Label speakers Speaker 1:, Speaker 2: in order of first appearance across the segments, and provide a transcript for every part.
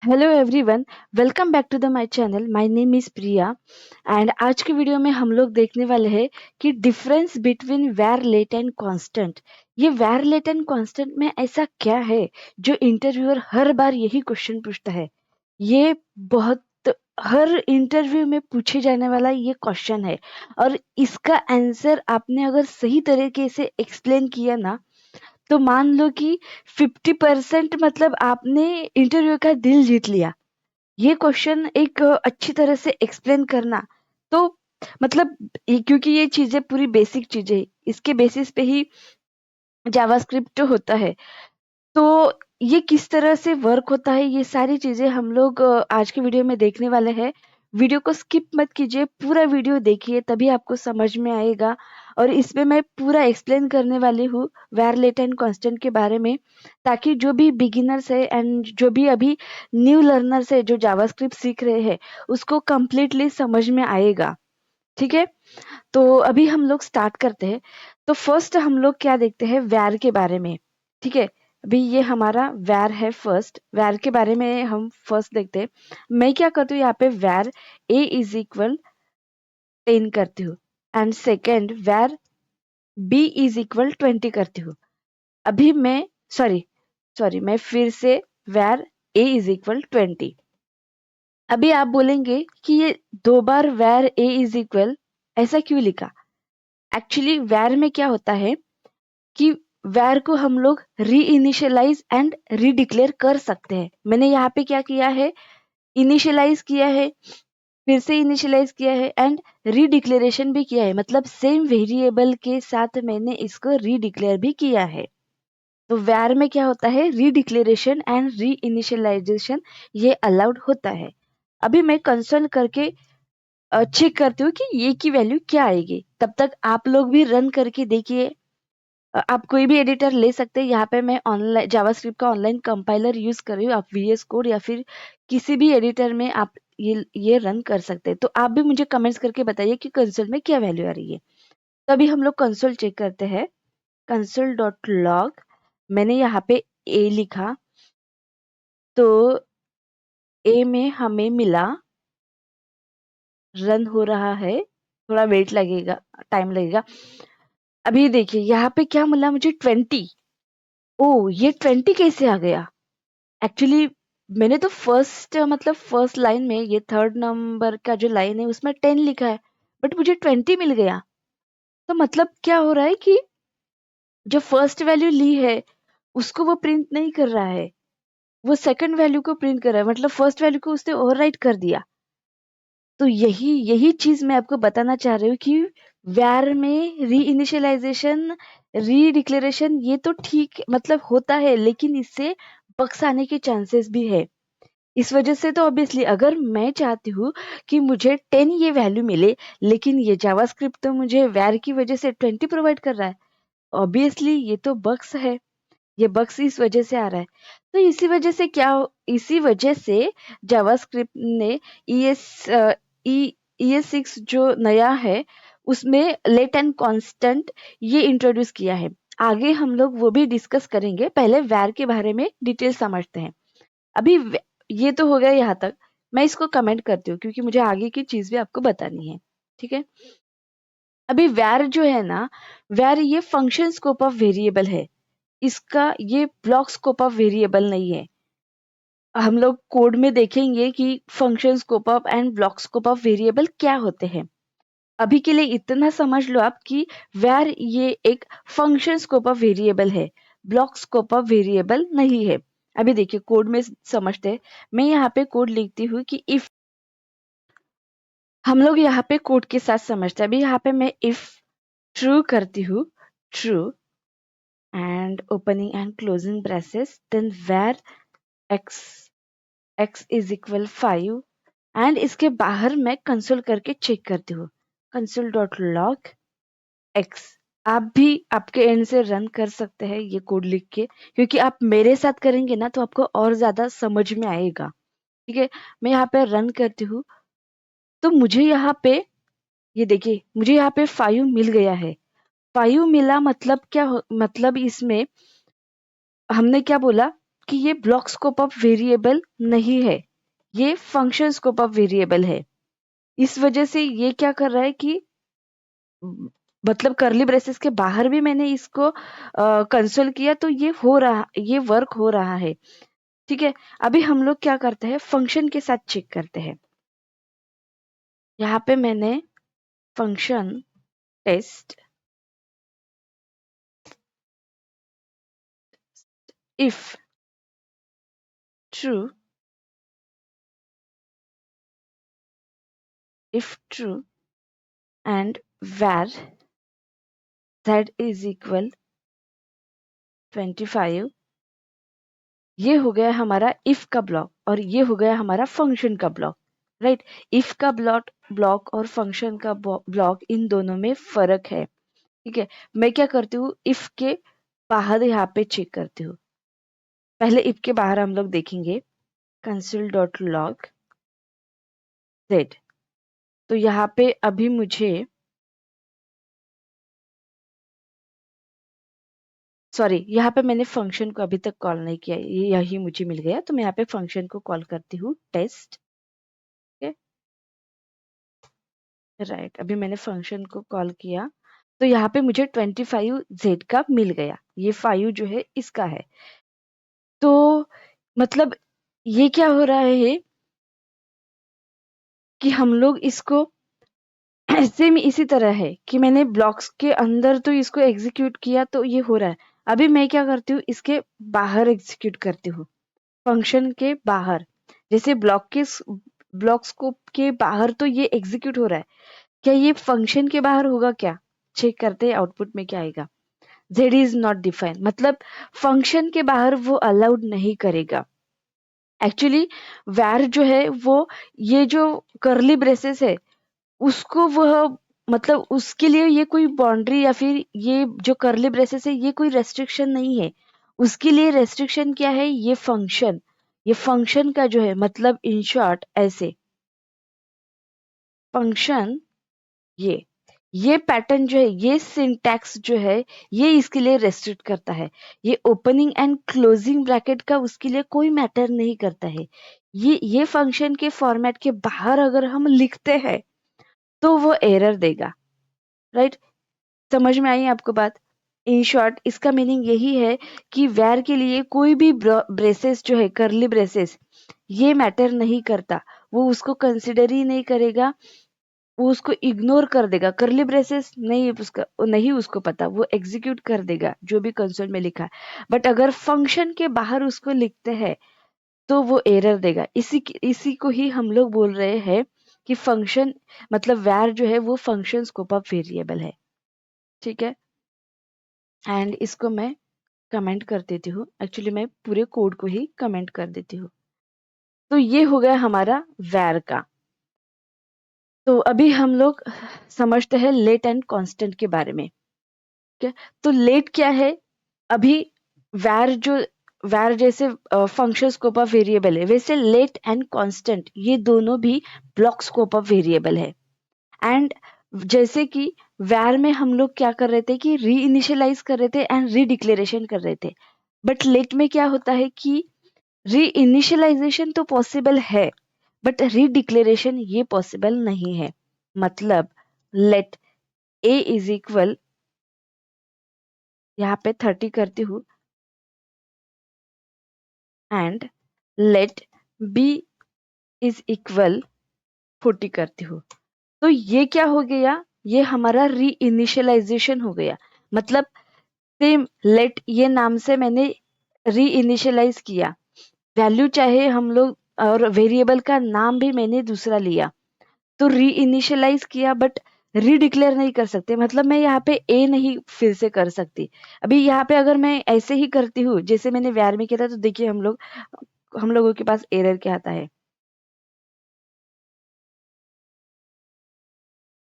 Speaker 1: Hello everyone, welcome back to the my channel. My name is Priya and आज की video में हम लोग देखने वाले हैं कि difference between var let and constant. ये वेर लेट एंड कांस्टेंट में ऐसा क्या है जो इंटरव्यूअर हर बार यही क्वेश्चन पूछता है। ये बहुत हर इंटरव्यू में पूछे जाने वाला ये क्वेश्चन है और इसका आंसर आपने अगर सही तरीके से एक्सप्लेन किया ना तो मान लो कि 50% मतलब आपने इंटरव्यू का दिल जीत लिया। ये क्वेश्चन एक अच्छी तरह से एक्सप्लेन करना तो मतलब क्योंकि ये चीजें पूरी बेसिक चीजें इसके बेसिस पे ही जावास्क्रिप्ट होता है। तो ये किस तरह से वर्क होता है ये सारी चीजें हम लोग आज के वीडियो में देखने वाले हैं। वीडियो को स्किप मत कीजिए, पूरा वीडियो देखिए तभी आपको समझ में आएगा। और इसमें मैं पूरा एक्सप्लेन करने वाली हूँ वेर लेट एंड कांस्टेंट के बारे में, ताकि जो भी बिगिनर्स है एंड जो भी अभी न्यू लर्नर्स है जो जावास्क्रिप्ट सीख रहे हैं उसको कम्प्लीटली समझ में आएगा। ठीक है, तो अभी हम लोग स्टार्ट करते हैं। तो फर्स्ट हम लोग क्या देखते हैं वेर के बारे में। ठीक है, अभी ये हमारा वेर है। फर्स्ट वेर के बारे में हम फर्स्ट देखते हैं। मैं क्या करती हूँ यहाँ पे वेर a इज इक्वल 10 करती हूँ and second var b is equal 20 करती हूँ। अभी मैं सॉरी सॉरी मैं फिर से वेर a इज इक्वल 20। अभी आप बोलेंगे कि ये दो बार वेर a इज इक्वल ऐसा क्यों लिखा। एक्चुअली वेर में क्या होता है कि वेर को हम लोग री इनिशियलाइज एंड रीडिक्लेयर कर सकते हैं। मैंने यहाँ पे क्या किया है, इनिशियलाइज किया है, फिर से इनिशियलाइज किया है एंड रीडिक्लेरेशन भी किया है। मतलब सेम वेरिएबल के साथ मैंने इसको रीडिक्लेयर भी किया है। तो वेर में क्या होता है, रीडिक्लेरेशन एंड री इनिशियलाइजेशन ये अलाउड होता है। अभी मैं कंसोल करके चेक करती हूँ कि ये की वैल्यू क्या आएगी। तब तक आप लोग भी रन करके देखिए। आप कोई भी एडिटर ले सकते हैं। यहाँ पे मैं ऑनलाइन जावास्क्रिप्ट का ऑनलाइन कंपाइलर यूज कर रही हूँ। आप वीएस कोड या फिर किसी भी एडिटर में आप ये रन कर सकते हैं। तो आप भी मुझे कमेंट्स करके बताइए कि कंसोल में क्या वैल्यू आ रही है। तो अभी हम लोग कंसोल चेक करते हैं। कंसोल डॉट लॉग, मैंने यहाँ पे ए लिखा तो ए में हमें मिला, रन हो रहा है, थोड़ा वेट लगेगा, टाइम लगेगा। अभी देखिए यहाँ पे क्या मिला मुझे, 20। ओ ये 20 कैसे आ गया। एक्चुअली मैंने तो फर्स्ट लाइन में ये थर्ड नंबर का जो लाइन है उसमें 10 लिखा है, बट मुझे 20 मिल गया। तो मतलब क्या हो रहा है कि जो फर्स्ट वैल्यू ली है उसको वो प्रिंट नहीं कर रहा है, वो सेकंड वैल्यू को प्रिंट कर रहा है। मतलब फर्स्ट वैल्यू को उसने ओवरराइट कर दिया। तो यही यही चीज मैं आपको बताना चाह रही हूँ कि वेर में री इनिशियलाइजेशन, री डिक्लेरेशन ये तो ठीक मतलब होता है, लेकिन इससे बग्स आने के चांसेस भी है। इस वजह से तो ऑब्वियसली अगर मैं चाहती हूँ कि मुझे 10 ये वैल्यू मिले, लेकिन ये जावास्क्रिप्ट तो मुझे वेर की वजह से 20 प्रोवाइड कर रहा है, ऑब्वियसली ये तो बग्स है। ये बग्स इस वजह से आ रहा है। तो इसी वजह से जावास्क्रिप्ट ने ES6 जो नया है उसमें लेट एंड कांस्टेंट ये इंट्रोड्यूस किया है। आगे हम लोग वो भी डिस्कस करेंगे, पहले वेर के बारे में डिटेल समझते हैं। अभी ये तो हो गया यहाँ तक। मैं इसको कमेंट करती हूँ क्योंकि मुझे आगे की चीज भी आपको बतानी है। ठीक है, अभी वेर जो है ना, वेर ये फंक्शन स्कोप ऑफ वेरिएबल है। इसका ये ब्लॉक स्कोप ऑफ वेरिएबल नहीं है। हम लोग कोड में देखेंगे कि function scope of and block scope of variable क्या होते हैं। अभी के लिए इतना समझ लो आप कि वेर ये एक फंक्शन स्कोप ऑफ वेरिएबल है, ब्लॉक स्कोप ऑफ वेरिएबल नहीं है। अभी देखिए कोड में समझते हैं। मैं यहाँ पे कोड लिखती हूँ कि इफ, हम लोग यहाँ पे कोड के साथ समझते हैं। अभी यहाँ पे मैं इफ ट्रू करती हूँ, true and opening and closing braces, then var x is equal 5 and इसके बाहर मैं कंसोल करके चेक करती हूँ, कंसोल डॉट लॉग एक्स। आप भी आपके एंड से रन कर सकते हैं ये कोड लिख के, क्योंकि आप मेरे साथ करेंगे ना तो आपको और ज्यादा समझ में आएगा। ठीक है, मैं यहाँ पे रन करती हूँ तो मुझे यहाँ पे ये देखिए मुझे यहाँ पे 5 मिल गया है। 5 मिला मतलब क्या मतलब इसमें हमने क्या बोला कि ये ब्लॉक स्कोप ऑफ वेरिएबल नहीं है, ये फंक्शन स्कोप ऑफ वेरिएबल है। इस वजह से ये क्या कर रहा है कि मतलब कर्ली ब्रेसेस के बाहर भी मैंने इसको कंसोल किया तो ये वर्क हो रहा है। ठीक है, अभी हम लोग क्या करते हैं, फंक्शन के साथ चेक करते हैं। यहाँ पे मैंने function test if true and var z is equal 25, ये हो गया हमारा इफ का ब्लॉक और ये हो गया हमारा फंक्शन का ब्लॉक। राइट, इफ का ब्लॉक और फंक्शन का ब्लॉक, इन दोनों में फर्क है। ठीक है, मैं क्या करती हूँ, इफ के बाहर यहाँ पे चेक करती हूँ। पहले इफ के बाहर हम लोग देखेंगे console.log z। तो यहाँ पे अभी मुझे सॉरी, यहाँ पे मैंने फंक्शन को अभी तक कॉल नहीं किया, ये यही मुझे मिल गया, तो मैं यहाँ पे फंक्शन को कॉल करती हूँ टेस्ट। राइट, अभी मैंने फंक्शन को कॉल किया तो यहाँ पे मुझे 25z का मिल गया, ये 5 जो है इसका है। तो मतलब ये क्या हो रहा है कि हम लोग इसको ऐसे में इसी तरह है कि मैंने ब्लॉक्स के अंदर तो इसको एग्जीक्यूट किया तो ये हो रहा है। अभी मैं क्या करती हूँ, इसके बाहर एग्जीक्यूट करती हूँ, फंक्शन के बाहर। जैसे ब्लॉक स्कोप के बाहर तो ये एग्जीक्यूट हो रहा है, क्या ये फंक्शन के बाहर होगा क्या? चेक करते हैं आउटपुट में क्या आएगा। z इज नॉट डिफाइंड, मतलब फंक्शन के बाहर वो अलाउड नहीं करेगा। एक्चुअली var जो है वो ये जो कर्ली ब्रेसेस है उसको वह मतलब उसके लिए ये कोई बाउंड्री या फिर ये जो कर्ली ब्रेसेस है ये कोई रेस्ट्रिक्शन नहीं है। उसके लिए रेस्ट्रिक्शन क्या है, ये फंक्शन का जो है, मतलब इन शॉर्ट ऐसे फंक्शन, ये पैटर्न जो है, ये सिंटैक्स जो है, ये इसके लिए रेस्ट्रिक्ट करता है। ये ओपनिंग एंड क्लोजिंग ब्रैकेट का उसके लिए कोई मैटर नहीं करता है। ये फंक्शन के फॉर्मेट के बाहर अगर हम लिखते हैं तो वो एरर देगा। राइट, समझ में आई आपको बात? इन शॉर्ट इसका मीनिंग यही है कि वैर के लिए कोई भी ब्रेसेस जो है, कर्ली ब्रेसेस, ये मैटर नहीं करता, वो उसको कंसिडर ही नहीं करेगा, वो उसको इग्नोर कर देगा। कर्ली ब्रेसेस नहीं उसको पता, वो एग्जीक्यूट कर देगा जो भी कंसोल में लिखा है। बट अगर फंक्शन के बाहर उसको लिखते हैं तो वो एरर देगा। इसी को ही हम लोग बोल रहे हैं कि फंक्शन मतलब वैर जो है वो फंक्शन स्कोप ऑफ वेरिएबल है। ठीक है, एंड इसको मैं कमेंट कर देती हूँ। एक्चुअली मैं पूरे कोड को ही कमेंट कर देती हूँ। तो ये हो गया हमारा वैर का। तो अभी हम लोग समझते हैं लेट एंड कांस्टेंट के बारे में। ठीक है, तो लेट क्या है? अभी वैर जैसे फंक्शन स्कोप ऑफ वेरिएबल है, वैसे लेट एंड कांस्टेंट ये दोनों भी ब्लॉक स्कोप ऑफ वेरिएबल है। एंड जैसे कि वैर में हम लोग क्या कर रहे थे कि री इनिशियलाइज कर रहे थे एंड री डिक्लेरेशन कर रहे थे। बट लेट में क्या होता है कि री इनिशियलाइजेशन तो पॉसिबल है बट री डिक्लेरेशन ये पॉसिबल नहीं है। मतलब लेट a इज इक्वल, यहाँ पे 30 करती हूँ, and let b is equal 40 करती हूँ। तो ये क्या हो गया, ये हमारा री इनिशियलाइजेशन हो गया। मतलब सेम लेट ये नाम से मैंने री इनिशियलाइज किया, वैल्यू चाहे हम लोग, और वेरिएबल का नाम भी मैंने दूसरा लिया, तो री इनिशियलाइज किया बट री डिक्लेयर नहीं कर सकते। मतलब मैं यहाँ पे ए नहीं फिर से कर सकती। अभी यहाँ पे अगर मैं ऐसे ही करती हूँ जैसे मैंने वैर में किया था, तो देखिए हम लोगों के पास एरर क्या आता है।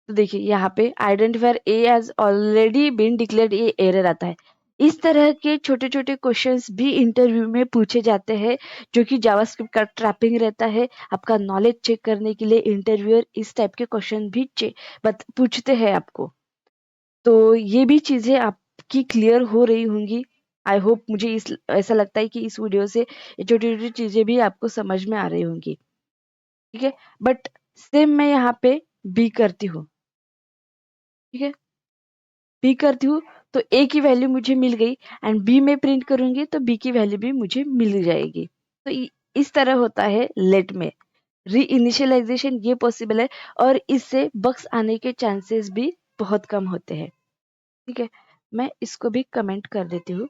Speaker 1: तो देखिए यहाँ पे identifier a has already been declared, ये एरर आता है। इस तरह के छोटे छोटे क्वेश्चंस भी इंटरव्यू में पूछे जाते हैं, जो कि जावास्क्रिप्ट का ट्रैपिंग रहता है। आपका नॉलेज चेक करने के लिए इंटरव्यूअर इस टाइप के क्वेश्चन भी पूछते हैं आपको। तो ये भी चीजें आपकी क्लियर हो रही होंगी आई होप मुझे इस ऐसा लगता है कि इस वीडियो से ये छोटी-छोटी चीज़ें भी आपको समझ में आ रही होंगी, ठीक है? बट सेम मैं यहाँ पे बी करती हूँ, ठीक है? बी करती हूँ तो ए की वैल्यू मुझे मिल गई एंड बी में प्रिंट करूँगी तो बी की वैल्यू भी मुझे मिल जाएगी। तो इस तरह होता है लेट में। रीइनिशियलाइज़ेशन ये पॉसिबल है और इससे बग्स आने के चांसेस भी बहुत कम होते हैं, ठीक है? मैं इसको भी कमेंट कर देती हूँ।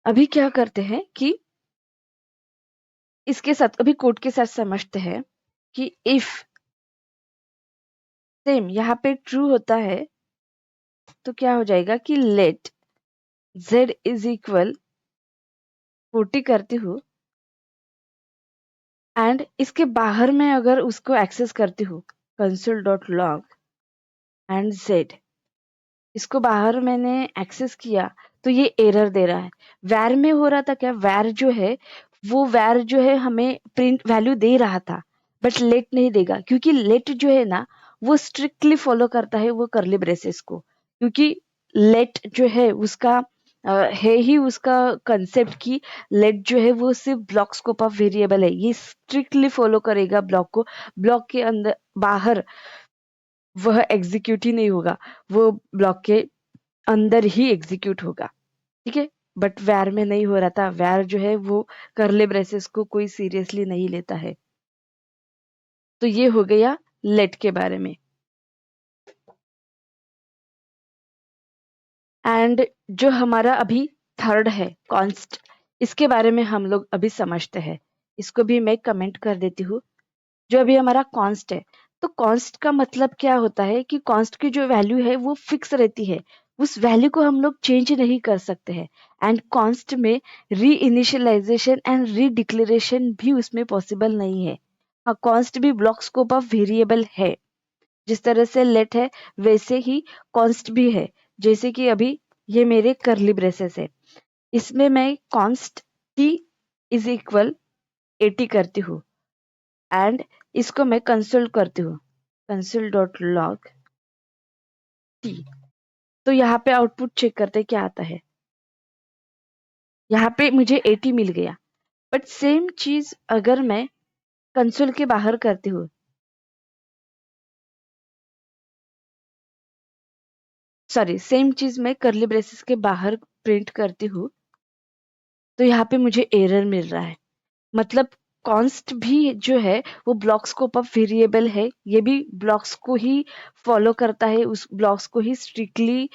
Speaker 1: अभी क्या करते हैं कि इसके साथ अभी कोड के साथ समझते हैं कि इफ सेम यहाँ पे ट्रू होता है तो क्या हो जाएगा कि लेट z इज इक्वल 40 करती हूँ एंड इसके बाहर मैं अगर उसको एक्सेस करती हूँ console dot log and z, इसको बाहर मैंने एक्सेस किया तो ये एरर दे रहा है। वैर में हो रहा था क्या, वैर जो है वो वैर जो है हमें प्रिंट वैल्यू दे रहा था बट लेट नहीं देगा क्योंकि लेट जो है ना वो स्ट्रिक्टली फॉलो करता है वो करली ब्रेसेस को, क्योंकि लेट जो है उसका है ही उसका कंसेप्ट की लेट जो है वो सिर्फ ब्लॉक स्कोप ऑफ वेरिएबल है, ये स्ट्रिक्टली फॉलो करेगा ब्लॉक को। ब्लॉक के अंदर बाहर वह एग्जीक्यूट ही नहीं होगा, वो ब्लॉक के अंदर ही एग्जीक्यूट होगा, ठीक है? बट वैर में नहीं हो रहा था, वैर जो है वो करली ब्रेसेस को कोई सीरियसली नहीं लेता है। तो ये हो गया लेट के बारे में। एंड जो हमारा अभी थर्ड है कॉन्स्ट, इसके बारे में हम लोग अभी समझते हैं। इसको भी मैं कमेंट कर देती हूँ। जो अभी हमारा कॉन्स्ट है, तो कॉन्स्ट का मतलब क्या होता है कि कॉन्स्ट की जो वैल्यू है वो फिक्स रहती है, उस वैल्यू को हम लोग चेंज नहीं कर सकते हैं। एंड कॉन्स्ट में री इनिशियलाइजेशन एंड री डिक्लेरेशन भी उसमें पॉसिबल नहीं है। हाँ, कॉन्स्ट भी ब्लॉक स्कोप ऑफ वेरिएबल है, जिस तरह से लेट है वैसे ही कॉन्स्ट भी है। जैसे कि अभी ये मेरे करली ब्रेसेस है, इसमें मैं कॉन्स्ट t इज इक्वल 80 करती हूँ एंड इसको मैं कंसोल करती हूँ कंसोल डॉट लॉग टी। तो यहाँ पे आउटपुट चेक करते हैं क्या आता है। यहाँ पे मुझे 80 मिल गया बट सेम चीज अगर मैं कंसोल के बाहर करती हूँ, सॉरी सेम चीज मैं करली ब्रेसेस के बाहर प्रिंट करती हूँ तो यहाँ पे मुझे एरर मिल रहा है। मतलब कॉन्स्ट भी जो है वो ब्लॉक स्कोप ऑफ वेरिएबल है, ये भी ब्लॉक्स को ही फॉलो करता है, उस ब्लॉक्स को ही स्ट्रिक्टली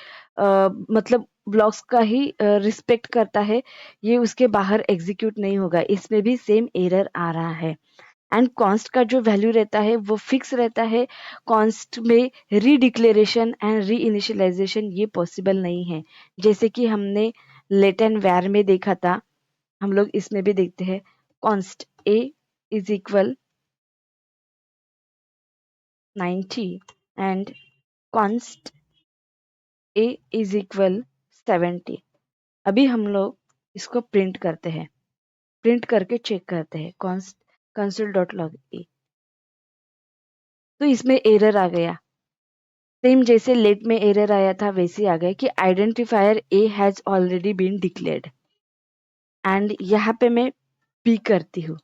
Speaker 1: मतलब ब्लॉक्स का ही रिस्पेक्ट करता है, ये उसके बाहर एग्जीक्यूट नहीं होगा। इसमें भी सेम एरर आ रहा है एंड कॉन्स्ट का जो वैल्यू रहता है वो फिक्स रहता है। कॉन्स्ट में रीडिक्लेरेशन एंड री इनिशियलाइजेशन ये पॉसिबल नहीं है, जैसे कि हमने लेट एंड वैर में देखा था, हम लोग इसमें भी देखते हैं। const a is equal 90 and const a is equal 70। अभी हम लोग इसको प्रिंट करते हैं, प्रिंट करके चेक करते हैं const console डॉट लॉग ए, तो इसमें एरर आ गया। सेम जैसे लेट में एरर आया था वैसे आ गया कि identifier a has already been declared and यहाँ पे मैं पी करती हूँ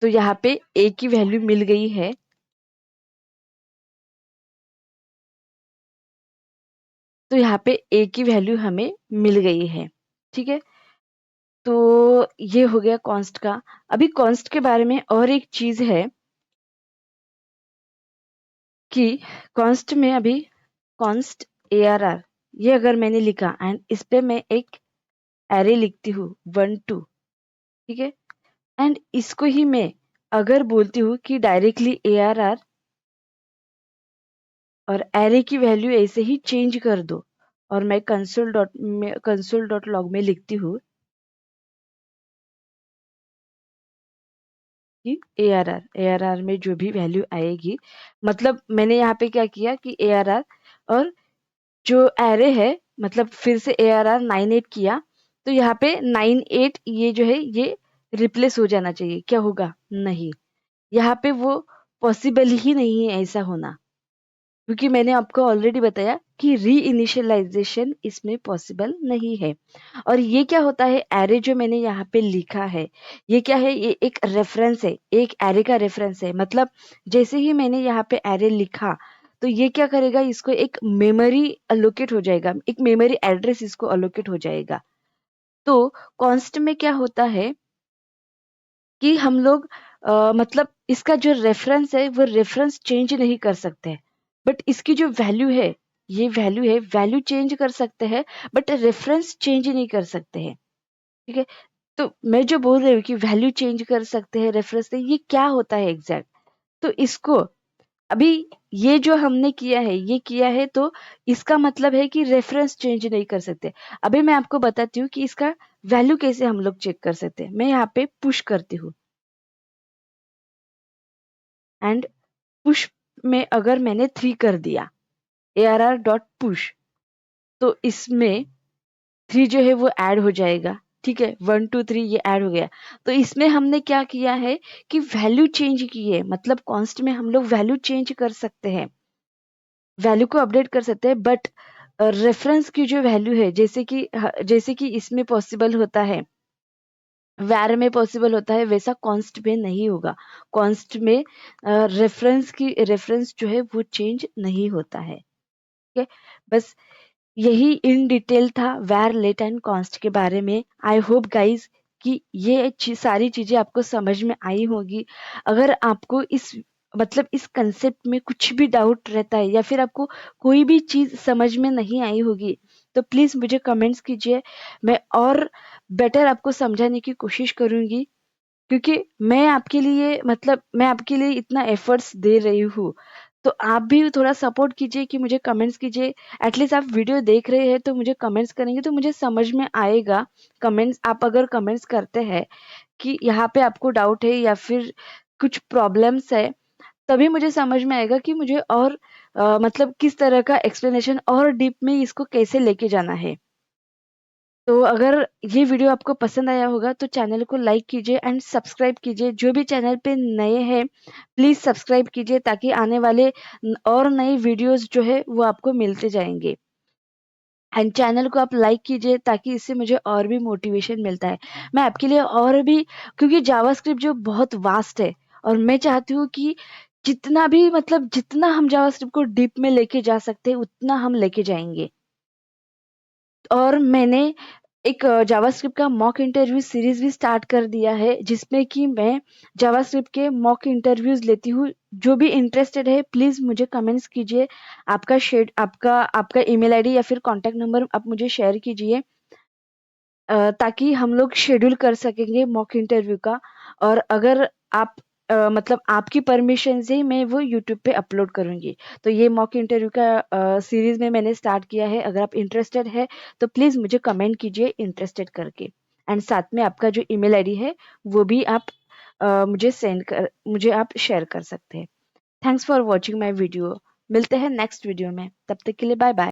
Speaker 1: तो यहाँ पे ए की वैल्यू मिल गई है। तो यहाँ पे ए की वैल्यू हमें मिल गई है, ठीक है? तो ये हो गया कॉन्स्ट का। अभी कॉन्स्ट के बारे में और एक चीज है कि कॉन्स्ट में अभी कॉन्स्ट ARR ये अगर मैंने लिखा एंड इस पे मैं एक एरे लिखती हूँ 1 2, ठीक है? एंड इसको ही मैं अगर बोलती हूँ कि डायरेक्टली ARR और एरे की वैल्यू ऐसे ही चेंज कर दो और मैं कंसोल डॉट लॉग में लिखती हूँ कि ARR में जो भी वैल्यू आएगी, मतलब मैंने यहाँ पे क्या किया कि ARR और जो एरे है मतलब फिर से ARR 98 किया तो यहाँ पे 98 ये जो है ये रिप्लेस हो जाना चाहिए। क्या होगा? नहीं, यहाँ पे वो पॉसिबल ही नहीं है ऐसा होना, क्योंकि मैंने आपको ऑलरेडी बताया कि रीइनिशियलाइजेशन इसमें पॉसिबल नहीं है। और ये क्या होता है, एरे जो मैंने यहाँ पे लिखा है, ये क्या है, ये एक रेफरेंस है, एक एरे का रेफरेंस है। मतलब जैसे ही मैंने यहाँ पे एरे लिखा, तो ये क्या करेगा, इसको एक मेमोरी अलोकेट हो जाएगा, एक मेमोरी एड्रेस इसको अलोकेट हो जाएगा। तो कॉन्स्ट में क्या होता है कि हम लोग मतलब इसका जो रेफरेंस है वो रेफरेंस चेंज नहीं कर सकते, बट इसकी जो वैल्यू है, ये वैल्यू है, वैल्यू चेंज कर सकते हैं, बट रेफरेंस चेंज नहीं कर सकते हैं। ठीक है, तो मैं जो बोल रही हूँ कि वैल्यू चेंज कर सकते हैं, रेफरेंस नहीं, ये क्या होता है एग्जैक्ट। तो इसको अभी ये जो हमने किया है, ये किया है, तो इसका मतलब है कि रेफरेंस चेंज नहीं कर सकते। अभी मैं आपको बताती हूँ कि इसका वैल्यू कैसे हम लोग चेक कर सकते हैं। मैं यहाँ पे पुश करती हूँ, एंड पुश में अगर मैंने 3 कर दिया, ARR डॉट पुश, तो इसमें 3 जो है वो ऐड हो जाएगा। ठीक है, 1 2 3 ये ऐड हो गया। तो इसमें हमने क्या किया है कि वैल्यू चेंज की है, मतलब कॉन्स्ट में हम लोग वैल्यू चेंज कर सकते हैं, वैल्यू को अपडेट कर सकते हैं, बट रेफरेंस की जो वैल्यू है, जैसे कि इसमें पॉसिबल होता है, वैर में पॉसिबल होता है, वैसा कॉन्स्ट में नहीं होगा। कॉन्स्ट में रेफरेंस जो है वो चेंज नहीं होता है। ठीक है, बस यही इन डिटेल था वैर लेट एंड कॉन्स्ट के बारे में। आई होप गाइज कि ये सारी चीजें आपको समझ में आई होगी। अगर आपको इस कंसेप्ट में कुछ भी डाउट रहता है, या फिर आपको कोई भी चीज समझ में नहीं आई होगी, तो प्लीज मुझे कमेंट्स कीजिए। मैं और बेटर आपको समझाने की कोशिश करूंगी, क्योंकि मैं आपके लिए इतना एफर्ट्स दे रही हूँ। तो आप भी थोड़ा सपोर्ट कीजिए, कि मुझे कमेंट्स कीजिए। एटलीस्ट आप वीडियो देख रहे हैं तो मुझे कमेंट्स करेंगे तो मुझे समझ में आएगा। कमेंट्स आप अगर कमेंट्स करते हैं कि यहाँ पे आपको डाउट है या फिर कुछ प्रॉब्लम्स है, तभी मुझे समझ में आएगा कि मुझे और मतलब किस तरह का एक्सप्लेनेशन और डीप में इसको कैसे लेके जाना है। तो अगर ये वीडियो आपको पसंद आया होगा तो चैनल को लाइक कीजिए एंड सब्सक्राइब कीजिए। जो भी चैनल पे नए हैं प्लीज सब्सक्राइब कीजिए, ताकि आने वाले और नए वीडियोस जो है वो आपको मिलते जाएंगे। एंड चैनल को आप लाइक कीजिए, ताकि इससे मुझे और भी मोटिवेशन मिलता है। मैं आपके लिए और भी, क्योंकि जावास्क्रिप्ट जो बहुत वास्ट है, और मैं चाहती हूँ कि जितना हम जावास्क्रिप्ट को डीप में लेके जा सकते हैं उतना हम लेके जाएंगे। और मैंने एक जावास्क्रिप्ट का मॉक इंटरव्यू सीरीज भी स्टार्ट कर दिया है, जिसमें कि मैं जावास्क्रिप्ट के मॉक इंटरव्यूज लेती हूँ। जो भी इंटरेस्टेड है प्लीज मुझे कमेंट्स कीजिए। आपका ईमेल आईडी या फिर कांटेक्ट नंबर आप मुझे शेयर कीजिए, ताकि हम लोग शेड्यूल कर सकेंगे मॉक इंटरव्यू का। और अगर आप आपकी परमिशन से ही मैं वो यूट्यूब पे अपलोड करूंगी। तो ये मॉक इंटरव्यू का सीरीज में मैंने स्टार्ट किया है। अगर आप इंटरेस्टेड है तो प्लीज मुझे कमेंट कीजिए इंटरेस्टेड करके। एंड साथ में आपका जो ईमेल आईडी है वो भी आप मुझे आप शेयर कर सकते हैं। Thanks for watching my video. मिलते हैं नेक्स्ट वीडियो में, तब तक के लिए बाय बाय।